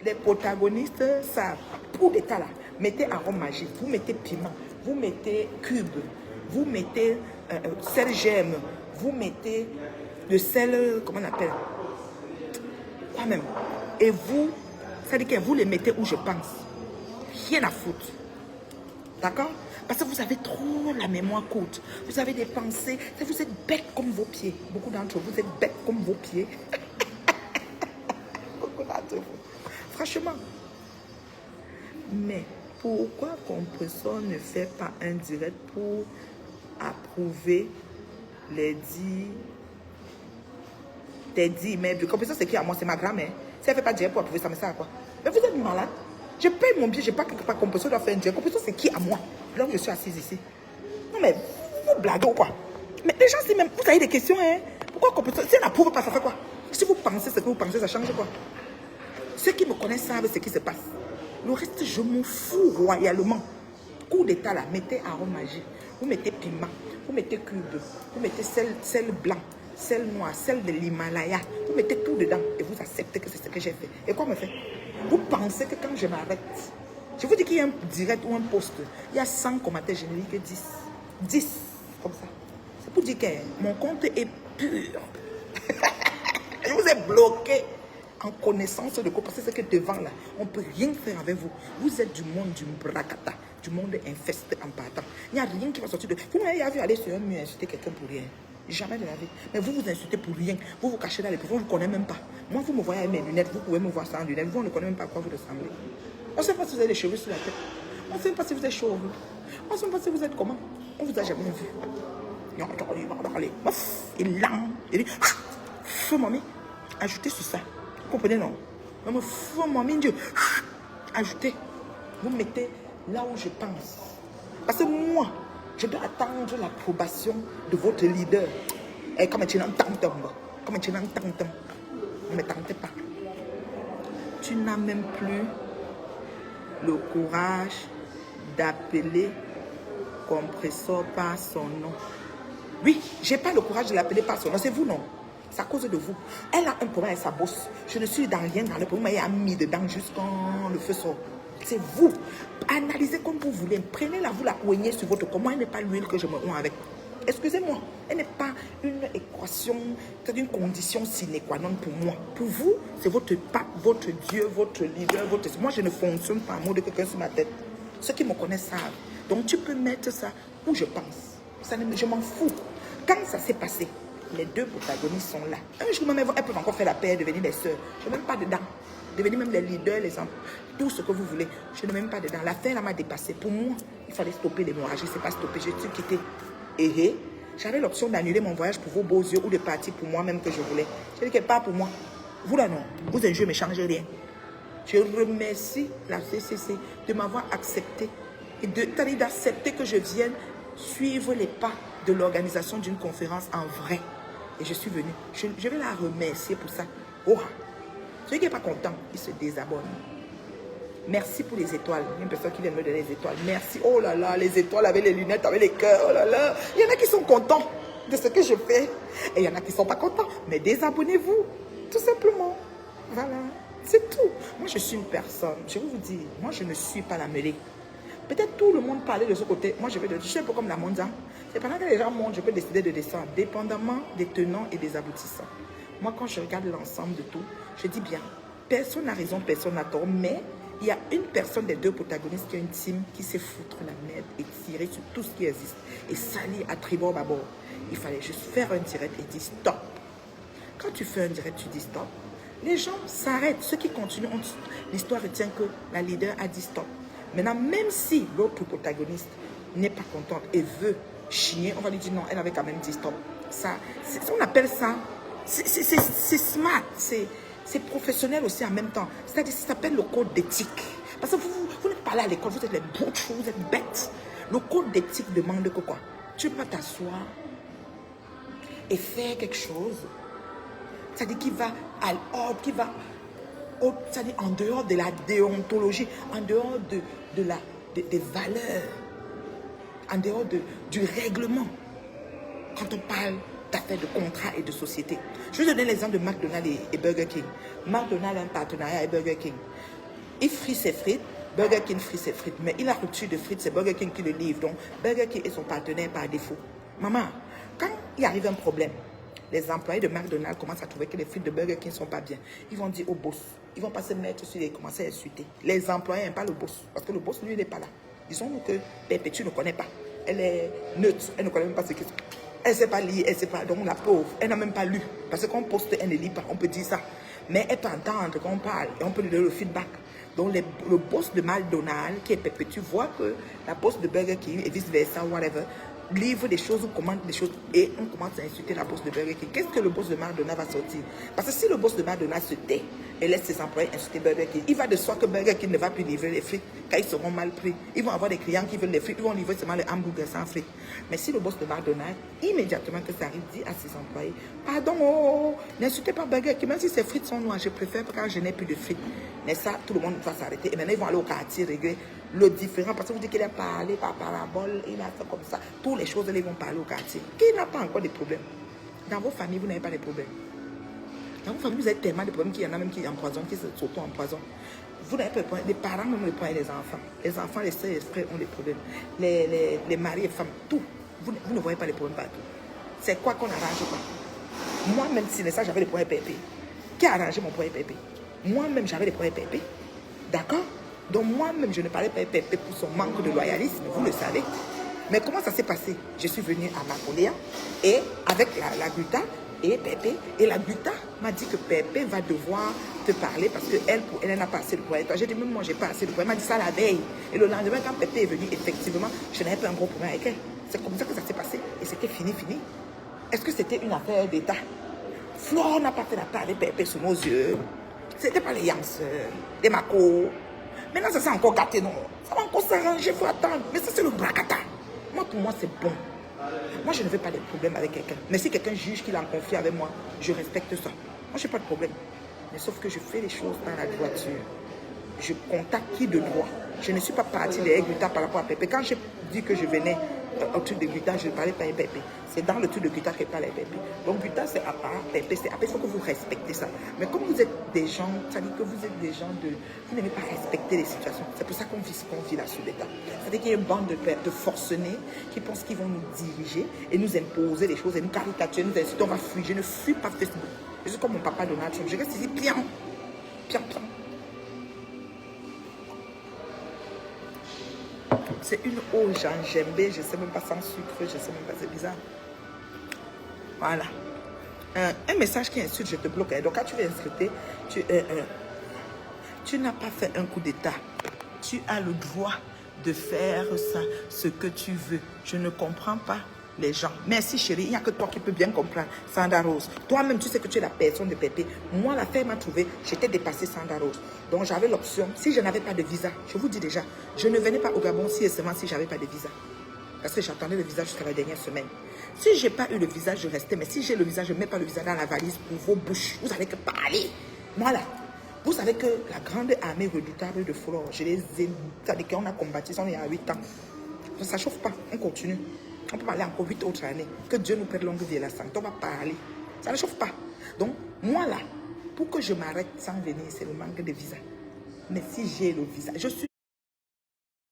Les protagonistes savent. Coup d'état là, mettez arôme magique, vous mettez piment, vous mettez cube, vous mettez sel gemme, vous mettez le sel, comment on appelle? Quoi même? Et vous, ça dit que vous les mettez où je pense. Rien à foutre. D'accord? Parce que vous avez trop la mémoire courte. Vous avez des pensées. Vous êtes bêtes comme vos pieds. Beaucoup d'entre vous êtes bêtes comme vos pieds. Beaucoup d'entre vous. Franchement. Mais pourquoi Compressor ne fait pas un direct pour approuver les 10 immeubles? Compressor, c'est qui à moi? C'est ma grand-mère. Si elle ne fait pas direct pour approuver ça, mais ça à quoi? Mais vous êtes malade. Je paye mon billet, je n'ai pas quelque part. Compressor doit faire un direct. Compressor, c'est qui à moi? Là où je suis assise ici. Non, mais vous blaguez ou quoi? Mais les gens, si même vous avez des questions, hein? Pourquoi Compressor? Si elle n'approuve pas, ça fait quoi? Si vous pensez ce que vous pensez, ça change quoi? Ceux qui me connaissent savent ce qui se passe. Le reste, je m'en fous royalement. Coup d'état là, mettez arôme magique, vous mettez piment, vous mettez cube, vous mettez sel blanc, sel noir, sel de l'Himalaya, vous mettez tout dedans et vous acceptez que c'est ce que j'ai fait. Et quoi me fait? Vous pensez que quand je m'arrête, je vous dis qu'il y a un direct ou un post, il y a 100 commentaires, je ne lis que 10. 10, comme ça. C'est pour dire que mon compte est pur. Je vous ai bloqué en connaissance de quoi. Parce que c'est que devant là, on ne peut rien faire avec vous. Vous êtes du monde du bracata, du monde infesté en partant. Il n'y a rien qui va sortir de... Vous m'avez vu aller sur un mur insulter quelqu'un pour rien. Jamais de la vie. Mais vous vous insultez pour rien. Vous vous cachez dans les pouvons, on ne vous connaît même pas. Moi, vous me voyez avec mes lunettes, vous pouvez me voir sans lunettes. Vous, on ne connaît même pas à quoi vous ressemblez. On ne sait pas si vous avez des cheveux sur la tête. On ne sait pas si vous êtes chauve. On ne sait pas si vous êtes comment. On ne vous a jamais vu. Il est lent. Il dit, feu mamie, ajoutez sur ça. Vous comprenez, non? Même feu mamie, Dieu, ajoutez. Vous mettez là où je pense. Parce que moi, je dois attendre l'approbation de votre leader. Et comme tu n'entends pas, ne me tentez pas. Tu n'as même plus le courage d'appeler Compressor par son nom. Oui, je n'ai pas le courage de l'appeler par son nom. C'est vous, non? C'est à cause de vous. Elle a un problème avec sa bosse. Je ne suis dans rien dans le problème. Elle a mis dedans jusqu'à le feu sort. C'est vous. Analysez comme vous voulez. Prenez-la, vous la poignez sur votre corps. Moi, elle n'est pas l'huile que je me oins avec. Excusez-moi. Elle n'est pas une équation, c'est une condition sine qua non pour moi. Pour vous, c'est votre pape, votre Dieu, votre leader, votre... Moi, je ne fonctionne pas à mot de quelqu'un sur ma tête. Ceux qui me connaissent savent. Donc, tu peux mettre ça où je pense. Ça ne, je m'en fous. Quand ça s'est passé, les deux protagonistes sont là. Un jour même, elles peuvent encore faire la paix, devenir des sœurs. Je ne suis même pas dedans. Devenir même les leaders, les enfants, tout ce que vous voulez. Je ne suis même pas dedans. L'affaire là m'a dépassé. Pour moi, il fallait stopper l'hémorragie. Je ne sais pas stopper. J'ai dû quitter. Et j'avais l'option d'annuler mon voyage pour vos beaux yeux ou de partir pour moi-même que je voulais. Je dis que pas pour moi. Vous là non. Vous un jeu ne changez rien. Je remercie la CCC de m'avoir accepté et d'accepter que je vienne suivre les pas de l'organisation d'une conférence en vrai. Et je suis venue. Je vais la remercier pour ça. Oh, celui qui n'est pas content, il se désabonne. Merci pour les étoiles. Il y a une personne qui vient me donner les étoiles. Merci. Oh là là, les étoiles avec les lunettes, avec les cœurs. Oh là là. Il y en a qui sont contents de ce que je fais. Et il y en a qui ne sont pas contents. Mais désabonnez-vous. Tout simplement. Voilà. C'est tout. Moi, je suis une personne. Je vais vous dire, moi, je ne suis pas la mêlée. Peut-être tout le monde parlait de ce côté. Moi, je suis un peu comme la mondiale. C'est pendant que les gens montent, je peux décider de descendre, dépendamment des tenants et des aboutissants. Moi, quand je regarde l'ensemble de tout, je dis bien, personne n'a raison, personne n'a tort, mais il y a une personne des deux protagonistes qui a une team qui sait foutre la merde et tirer sur tout ce qui existe et salir à tribord bâbord. Il fallait juste faire un direct et dire stop. Quand tu fais un direct, tu dis stop. Les gens s'arrêtent. Ceux qui continuent, l'histoire retient que la leader a dit stop. Maintenant, même si l'autre protagoniste n'est pas contente et veut chier, on va lui dire non, elle avait quand même dit stop. Ça, on appelle ça, c'est smart, c'est professionnel aussi en même temps. C'est-à-dire, ça s'appelle le code d'éthique. Parce que vous n'êtes pas là à l'école, vous êtes les bouches, vous êtes bêtes. Le code d'éthique demande que quoi? Tu peux t'asseoir et faire quelque chose, c'est-à-dire qui va à l'ordre, qui va... c'est-à-dire en dehors de la déontologie, en dehors des valeurs, en dehors du règlement. Quand on parle d'affaires, de contrats et de sociétés. Je vais donner l'exemple de McDonald's et Burger King. McDonald's a un partenariat avec Burger King. Il frit ses frites, Burger King frit ses frites. Mais il a rupture de frites, c'est Burger King qui le livre. Donc, Burger King est son partenaire par défaut. Maman, quand il arrive un problème, les employés de McDonald's commencent à trouver que les frites de Burger King ne sont pas bien. Ils vont dire au boss. Ils vont pas se mettre sur les commencer à insulter. Les employés n'aiment pas le boss. Parce que le boss, lui, il n'est pas là. Disons-nous que Pépé, tu ne connais pas. Elle est neutre. Elle ne connaît même pas ce que c'est. Elle ne sait pas lire. Elle ne sait pas. Donc, la pauvre, elle n'a même pas lu. Parce qu'on poste, elle ne lit pas. On peut dire ça. Mais elle peut entendre qu'on parle. Et on peut lui donner le feedback. Donc, le boss de McDonald's, qui est Pépé, tu vois que la boss de Burger King et vice-versa, whatever, livre des choses ou commande des choses et on commence à insulter la boss de Burger King. Qu'est-ce que le boss de McDonald's va sortir? Parce que si le boss de McDonald's se tait et laisse ses employés insulter Burger King, il va de soi que Burger King ne va plus livrer les frites car ils seront mal pris. Ils vont avoir des clients qui veulent les frites, ils vont livrer seulement les hamburgers sans frites. Mais si le boss de McDonald's, immédiatement que ça arrive, dit à ses employés, pardon, n'insultez pas Burger King, même si ces frites sont noires, je préfère car je n'ai plus de frites. Mais ça, tout le monde va s'arrêter. Et maintenant, ils vont aller au quartier régler le différent. Parce que vous dites qu'il a parlé par parabole, il a fait comme ça. Toutes les choses, ils vont parler au quartier. Qui n'a pas encore des problèmes? Dans vos familles, vous n'avez pas de problèmes. Dans vos familles, vous avez tellement de problèmes qu'il y en a même qui empoisonnent, qui s'auto-empoisonnent. Vous n'avez pas de problème. Les parents, même le point, les enfants. Les enfants, les soeurs et les frères ont des problèmes. Les maris et femmes, tout. Vous ne voyez pas les problèmes partout. C'est quoi qu'on n'arrange pas? Moi-même, si ça, j'avais des problèmes pépés. Qui a arrangé mon problème pépé? Moi-même, j'avais des problèmes pépés. D'accord? Donc moi-même, je ne parlais pas pépé pour son manque de loyalisme, vous le savez. Mais comment ça s'est passé? Je suis venue à Napoléon et avec la Guta et Pépé. Et la Guta m'a dit que Pépé va devoir te parler parce qu'elle n'a pas assez de poids. J'ai dit, même moi, je n'ai pas assez de poids. Elle m'a dit ça la veille. Et le lendemain, quand Pépé est venu, effectivement, je n'avais pas un gros problème avec elle. C'est comme ça que ça s'est passé. Et c'était fini. Est-ce que c'était une affaire d'État? Flore n'a pas fait la part avec Pépé sous nos yeux. C'était pas les Yams, les Mako. Maintenant, ça s'est encore gâté, non? Ça va encore s'arranger, il faut attendre. Mais ça, c'est le bracata. Moi, pour moi, c'est bon. Moi, je ne veux pas de problème avec quelqu'un. Mais si quelqu'un juge qu'il a confié avec moi, je respecte ça. Moi, je n'ai pas de problème. Mais sauf que je fais les choses dans la droiture. Je contacte qui de droit. Je ne suis pas partie des Guta par rapport à Pépé. Quand j'ai dit que je venais au truc de Guta, je ne parlais pas à Pépé. C'est dans le truc de Guta qu'elle parle à Pépé. Donc Guta, c'est à part, Pépé, c'est à part. Il faut que vous respectez ça. Mais comme vous êtes des gens, ça dit que vous êtes des gens de... Vous n'aimez pas respecter les situations. C'est pour ça qu'on vit là sur l'État. C'est-à-dire qu'il y a une bande de forcenés qui pensent qu'ils vont nous diriger et nous imposer des choses et nous caricaturer, nous insulter. On va fuir. Je ne fuis pas Facebook. Je suis comme mon papa Donald Trump. Je reste ici, piam. C'est une eau gingembre, je ne sais même pas sans sucre, je ne sais même pas, c'est bizarre. Voilà. Un message qui insulte, je te bloque. Donc quand tu veux insulter, tu n'as pas fait un coup d'état. Tu as le droit de faire ça, ce que tu veux. Je ne comprends pas les gens. Merci chérie, il n'y a que toi qui peux bien comprendre. Sandra Rose, toi-même tu sais que tu es la personne de Pépé. Moi, l'affaire m'a trouvé, j'étais dépassée Sandra Rose. Donc j'avais l'option, si je n'avais pas de visa, je vous dis déjà, je ne venais pas au Gabon si et seulement si je n'avais pas de visa. Parce que j'attendais le visa jusqu'à la dernière semaine. Si je n'ai pas eu le visa, je restais. Mais si j'ai le visa, je ne mets pas le visa dans la valise pour vos bouches. Vous n'avez que parler. Voilà. Vous savez que la grande armée redoutable de Flore, je les ai... C'est-à-dire qu'on a combattu, on est à 8 ans. Ça ne chauffe pas, on continue. On peut parler encore 8 autres années. Que Dieu nous prête longue vie et la santé. On va parler. Ça ne chauffe pas. Donc, moi là, pour que je m'arrête sans venir, c'est le manque de visa. Mais si j'ai le visa, je suis